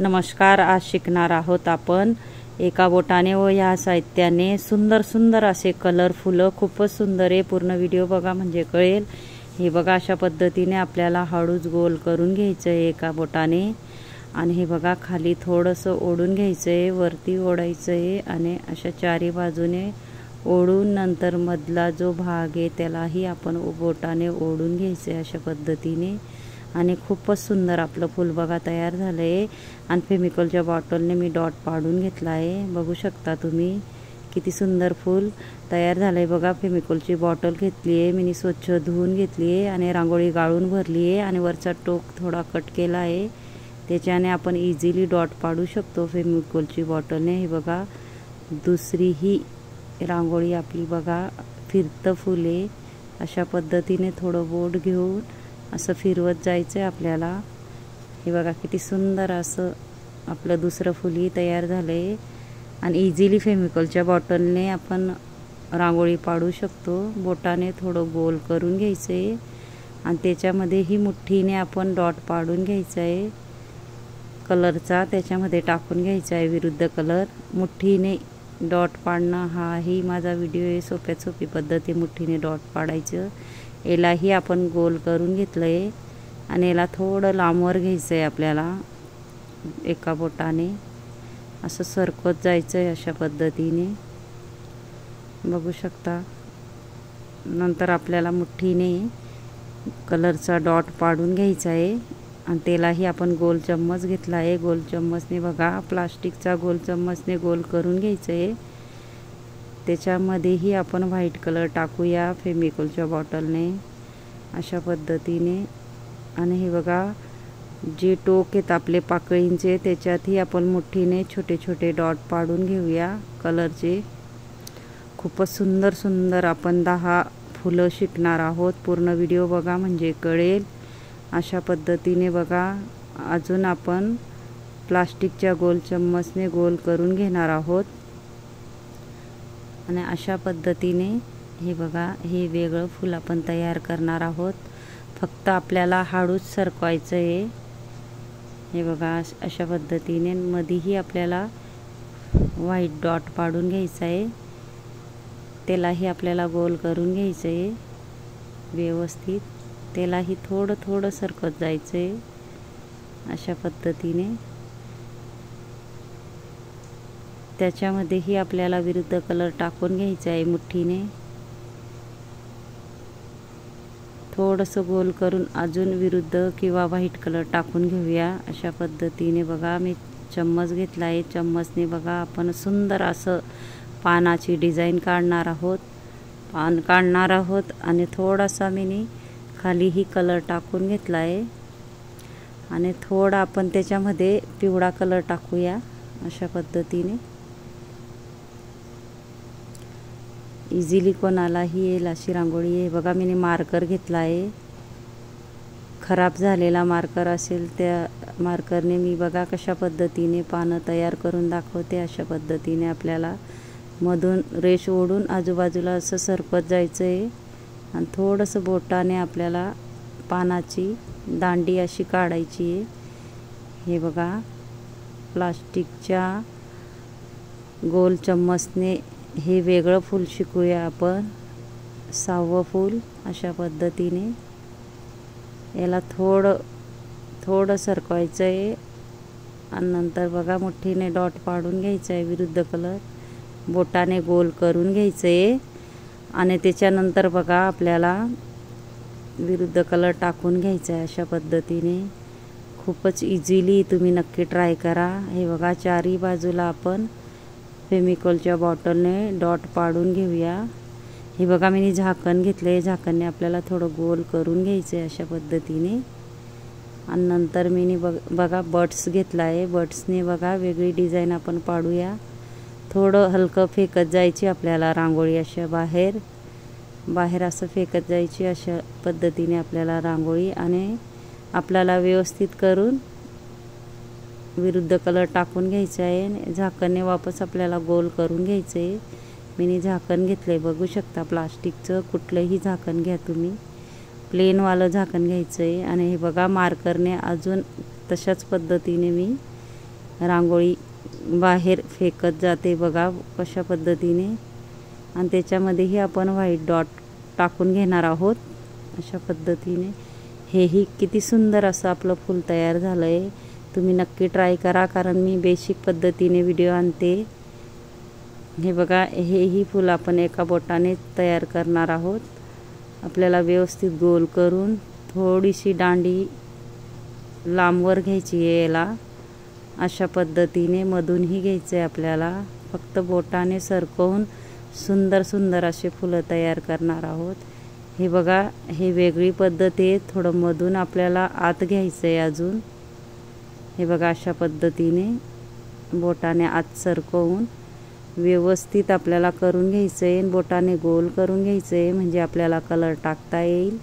नमस्कार। आज शिकणार आहोत आपण एका बोटाने व या साहित्याने सुंदर सुंदर असे कलरफुल, खूपच सुंदर आहे। पूर्ण व्हिडिओ बघा म्हणजे कळेल। हे बघा अशा पद्धतीने आपल्याला हळूच गोल करून घ्यायचं आहे एका बोटाने आणि हे बघा खाली थोडंसं ओढून घ्यायचं आहे, वरती ओढायचं आहे आणि अशा चारी बाजूने ओढून नंतर मधला जो भाग आहे त्यालाही आपण बोटाने ओढून घ्यायचं आहे अशा पद्धतीने। आणि खूपच सुंदर आपलं फूल बघा तयार झालं आहे। आणि फेविकॉलच्या बॉटलने मी डॉट पाडून घेतला आहे, बघू शकता तुम्ही किती सुंदर फूल तयार झालं आहे। बघा फेविकॉलची बॉटल घेतली आहे मी, स्वच्छ धुवून घेतली आहे आणि रांगोळी गाळून भरली आहे आणि वरचा टोक थोडा कट केला आहे, त्याच्याने आपण इझिली डॉट पाडू शकतो फेविकॉलची बॉटलने। हे बघा दुसरी ही रांगोळी आपली बघा फिरतं फूल आहे, अशा पद्धतीने थोडं बोट घेऊन असं फिरवत जायचं आहे आपल्याला। हे बघा किती सुंदर असं आपलं दुसरं फुलही तयार झालं आहे आणि इझिली फेविकॉलच्या बॉटलने आपण रांगोळी पाडू शकतो। बोटाने थोडं गोल करून घ्यायचं आहे आणि त्याच्यामध्ये ही मुठ्ठीने आपण डॉट पाडून घ्यायचा आहे कलरचा, त्याच्यामध्ये टाकून घ्यायचा आहे विरुद्ध कलर। मुठ्ठीने डॉट पाडणं हा ही माझा व्हिडिओ आहे, सोप्यात सोपी पद्धत आहे मुठ्ठीने डॉट पाडायचं। यालाही आपण गोल करून घेतलं आहे आणि याला थोडं लांबवर घ्यायचं आहे आपल्याला, एका बोटाने असं सरकत जायचं आहे अशा पद्धतीने, बघू शकता। नंतर आपल्याला मुठ्ठीने कलरचा डॉट पाडून घ्यायचा आहे आणि त्यालाही आपण गोल चम्मच घेतला आहे, गोल चम्मचने बघा प्लास्टिकचा गोल चम्मचने गोल करून घ्यायचं आहे। त्याच्यामध्येही आपण व्हाईट कलर टाकूया फेविकॉलच्या बॉटलने अशा पद्धतीने। आणि हे बघा जे टोक आहेत आपले पाकळींचे त्याच्यातही आपण मुठ्ठीने छोटे छोटे डॉट पाडून घेऊया कलरचे। खूपच सुंदर सुंदर आपण 10 फुलं शिकणार आहोत, पूर्ण व्हिडिओ बघा म्हणजे कळेल। अशा पद्धतीने बघा अजून आपण प्लास्टिकच्या गोल चम्मचने गोल करून घेणार आहोत आणि अशा पद्धतीने हे बघा हे वेगळं फूल आपण तयार करणार आहोत। फक्त आपल्याला हळूच सरकवायचं आहे। हे बघा अशा पद्धतीने मध्येही आपल्याला व्हाईट डॉट पाडून घ्यायचा आहे, त्यालाही आपल्याला गोल करून घ्यायचं आहे व्यवस्थित, त्यालाही थोडं थोडं सरकत जायचं आहे अशा पद्धतीने। त्याच्यामध्येही आपल्याला विरुद्ध कलर टाकून घ्यायचा आहे मुठ्ठीने, थोडंसं गोल करून अजून विरुद्ध किंवा व्हाईट कलर टाकून घेऊया अशा पद्धतीने। बघा मी चम्मच घेतला आहे, चम्मचने बघा आपण सुंदर असं पानाची डिझाईन काढणार आहोत, पान काढणार आहोत आणि थोडासा मी खालीही कलर टाकून घेतला आहे आणि थोडा आपण त्याच्यामध्ये पिवळा कलर टाकूया अशा पद्धतीने। इझिली कोणालाही येईल अशी रांगोळी आहे। बघा मी मार्कर घेतला आहे, खराब झालेला मार्कर असेल त्या मार्करने मी बघा कशा पद्धतीने पानं तयार करून दाखवते। अशा पद्धतीने आपल्याला मधून रेष ओढून आजूबाजूला असं सरकत जायचं आहे आणि थोडंसं बोटाने आपल्याला पानाची दांडी अशी काढायची आहे। हे बघा प्लास्टिकच्या गोल चम्मचने हे वेगळं फूल शिकूया आपण, 6वं फूल अशा पद्धतीने। याला थोडं थोडं सरकवायचं आहे आणि नंतर बघा मुठ्ठीने डॉट पाडून घ्यायचं आहे विरुद्ध कलर, बोटाने गोल करून घ्यायचं आहे आणि त्याच्यानंतर बघा आपल्याला विरुद्ध कलर टाकून घ्यायचा आहे अशा पद्धतीने। खूपच इझिली तुम्ही नक्की ट्राय करा। हे बघा चारी बाजूला आपण फेविकॉलच्या बॉटलने डॉट पाडून घेऊया। हे बघा मी झाकण घेतले, झाकणने आपल्याला थोडं गोल करून घ्यायचं आहे अशा पद्धतीने। आणि नंतर मी बघा बड्स घेतला आहे, बड्सने बघा वेगळी डिझाईन आपण पाडूया। थोडं हलकं फेकत जायची आपल्याला रांगोळी, अशा बाहेर बाहेर असं फेकत जायची अशा पद्धतीने आपल्याला रांगोळी। आणि आपल्याला व्यवस्थित करून विरुद्ध कलर टाकून घ्यायचा आहे, झाकणने वापस आपल्याला गोल करून घ्यायचं आहे। मी झाकण घेतलं आहे, बघू शकता प्लास्टिकचं, कुठलंही झाकण घ्या तुम्ही, प्लेनवालं झाकण घ्यायचं आहे। आणि हे बघा मार्करने अजून तशाच पद्धतीने मी रांगोळी बाहेर फेकत जाते बघा कशा पद्धतीने. आणि त्याच्यामध्येही आपण व्हाईट डॉट टाकून घेणार आहोत अशा पद्धतीने. हेही किती सुंदर असं आपलं फूल तयार झालं आहे. तुम्ही नक्की ट्राय करा, कारण मी बेसिक पद्धतीने व्हिडिओ आणते. हे बघा, हेही फूल आपण एका बोटाने तयार करणार आहोत. आपल्याला व्यवस्थित गोल करून थोडीशी दांडी लांबवर घ्यायची आहे याला. अशा पद्धतीने मधूनही घ्यायचं आहे आपल्याला. फक्त बोटाने सरकवून सुंदर सुंदर असे फुलं तयार करणार आहोत. हे बघा, हे वेगळी पद्धत आहे. थोडं मधून आपल्याला आत घ्यायचं आहे अजून. हे बघा, अशा पद्धतीने बोटाने आत सरकवून व्यवस्थित आपल्याला करून घ्यायचं आहे. बोटाने गोल करून घ्यायचं आहे म्हणजे आपल्याला कलर टाकता येईल.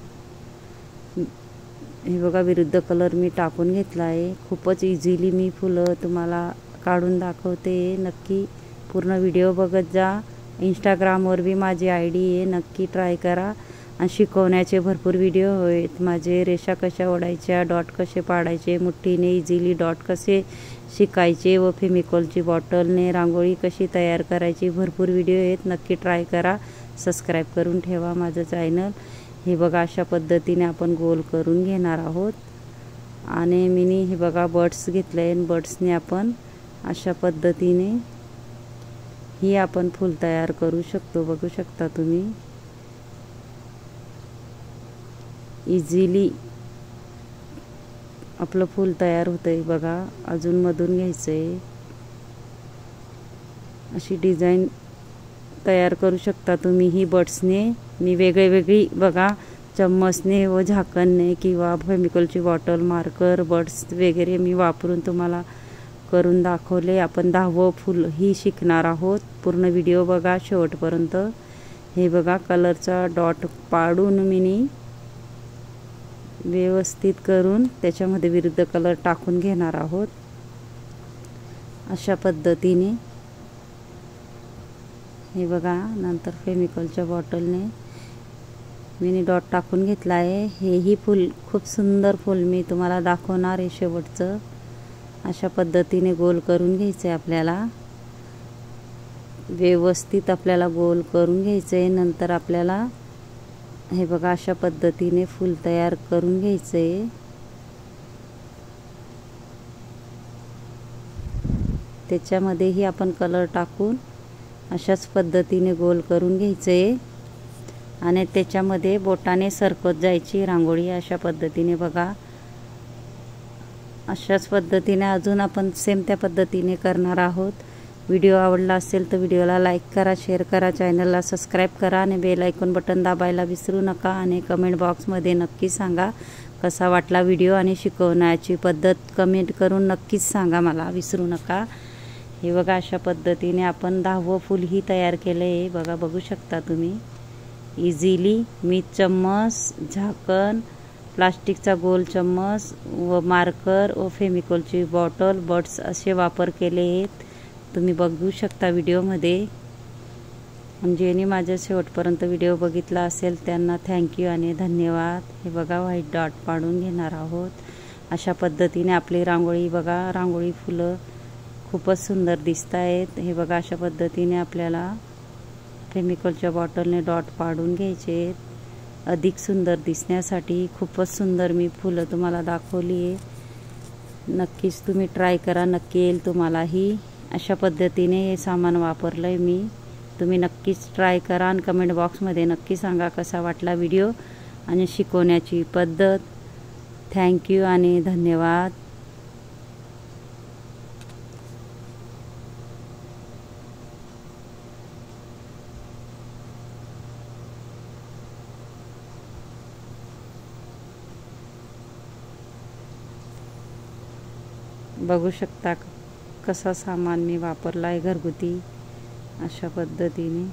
हे बघा, विरुद्ध कलर मी टाकून घेतला आहे. खूपच इझिली मी फुलं तुम्हाला काढून दाखवते. नक्की पूर्ण व्हिडिओ बघत जा. इंस्टाग्रामवर बी माझी ID आहे, नक्की ट्राय करा. आणि शिकवण्याचे भरपूर व्हिडिओ आहेत माझे. रेषा कशा ओढायच्या, डॉट कसे पाडायचे, मुठीने इझिली डॉट कसे शिकायचे व फेमिकॉलची बॉटलने रांगोळी कशी तयार करायची, भरपूर व्हिडिओ आहेत. नक्की ट्राय करा. सबस्क्राईब करून ठेवा माझं चॅनल. हे बघा, अशा पद्धतीने आपण गोल करून घेणार आहोत. आणि मी हे बघा बर्ड्स घेतले आहे. बर्ड्सने आपण अशा पद्धतीने ही आपण फूल तयार करू शकतो. बघू शकता तुम्ही, इझिली आपलं फूल तयार होतंय बघा. अजून मधून घ्यायचं आहे. अशी डिझाईन तयार करू शकता तुम्ही ही बर्ड्सने. मी वेगळी बघा, चम्मचने व झाकणने किंवा फेमिकॉलची बॉटल, मार्कर, बर्ड्स वगैरे मी वापरून तुम्हाला करून दाखवले. आपण 10वं फूल ही शिकणार आहोत. पूर्ण व्हिडिओ बघा शेवटपर्यंत. हे बघा, कलरचा डॉट पाडून मी व्यवस्थित करून त्याच्यामध्ये विरुद्ध कलर टाकून घेणार आहोत अशा पद्धतीने. हे बघा, नंतर फेमिकॉलच्या बॉटलने मी डॉट टाकून घेतला आहे. हेही फूल खूप सुंदर फूल मी तुम्हाला दाखवणार आहे शेवटचं. अशा पद्धतीने गोल करून घ्यायचं आहे आपल्याला. व्यवस्थित आपल्याला गोल करून घ्यायचं आहे. नंतर आपल्याला हे बघा, अशा पद्धतीने फूल तयार करून घ्यायचं आहे. त्याच्यामध्येही आपण कलर टाकून अशाच पद्धतीने गोल करून घ्यायचं आहे. आणि त्याच्यामध्ये बोटाने सरकत जायची रांगोळी अशा पद्धतीने बघा. अशाच पद्धतीने अजून आपण सेम त्या पद्धतीने करणार आहोत. व्हिडिओ आवडला असेल तर व्हिडिओला लाईक करा, शेअर करा, चॅनलला सबस्क्राईब करा आणि बेल आयकॉन बटन दाबायला विसरू नका. आणि कमेंट बॉक्समध्ये नक्की सांगा कसा वाटला व्हिडिओ आणि शिकवण्याची पद्धत. कमेंट करून नक्कीच सांगा मला, विसरू नका. हे बघा, अशा पद्धतीने आपण 10वं फूल ही तयार केलं आहे बघा. बघू शकता तुम्ही इझिली. मी चम्मच, झाकण, प्लास्टिकचा गोल चम्मच व मार्कर व फेमिकॉलची बॉटल, बर्ड्स असे वापर केले आहेत. तुम्ही बघू शकता व्हिडिओमध्ये. ज्यांनी माझ्या शेवटपर्यंत व्हिडिओ बघितला असेल त्यांना थँक्यू आणि धन्यवाद. हे बघा, व्हाईट डॉट पाडून घेणार आहोत. अशा पद्धतीने आपली रांगोळी बघा, रांगोळी फुलं खूपच सुंदर दिसत आहेत. हे बघा, अशा पद्धतीने आपल्याला फेमिकॉलच्या बॉटलने डॉट पाडून घ्यायचे आहेत अधिक सुंदर दिसण्यासाठी. खूपच सुंदर मी फुलं तुम्हाला दाखवली आहे. नक्कीच तुम्ही ट्राय करा, नक्की येईल तुम्हालाही. अशा पद्धतीने हे सामान वापरलं आहे मी. तुम्ही नक्कीच ट्राय करा आणि कमेंट बॉक्समध्ये नक्की सांगा कसा वाटला व्हिडिओ आणि शिकवण्याची पद्धत. थँक्यू आणि धन्यवाद. बघू शकता कसा सामान मी वापरला आहे घरगुती अशा पद्धतीने.